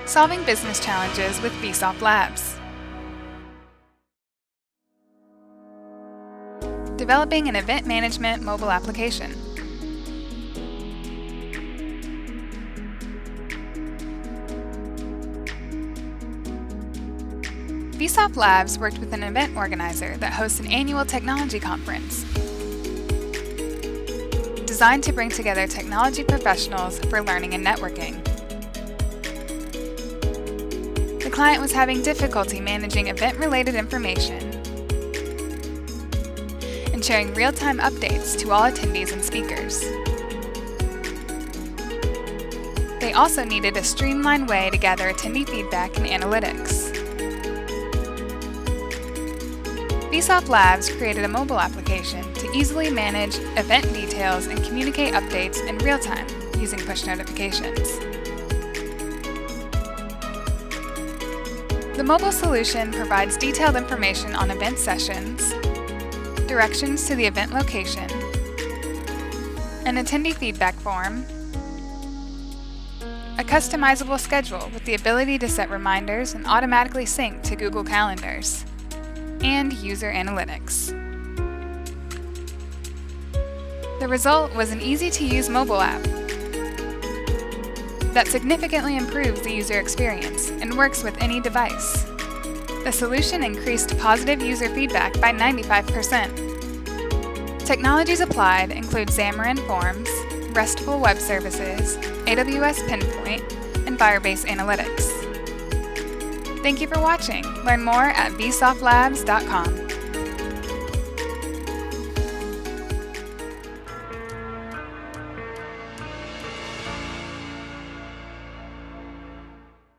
Solving business challenges with Vsoft Labs. Developing an event management mobile application. Vsoft Labs worked with an event organizer that hosts an annual technology conference designed to bring together technology professionals for learning and networking. The client was having difficulty managing event-related information and sharing real-time updates to all attendees and speakers. They also needed a streamlined way to gather attendee feedback and analytics. Vsoft Labs created a mobile application to easily manage event details and communicate updates in real time using push notifications. The mobile solution provides detailed information on event sessions, directions to the event location, an attendee feedback form, a customizable schedule with the ability to set reminders and automatically sync to Google Calendars, and user analytics. The result was an easy-to-use mobile app that significantly improves the user experience and works with any device. The solution increased positive user feedback by 95%. Technologies applied include Xamarin Forms, RESTful web services, AWS Pinpoint, and Firebase Analytics. Thank you for watching. Learn more at vsoftlabs.com.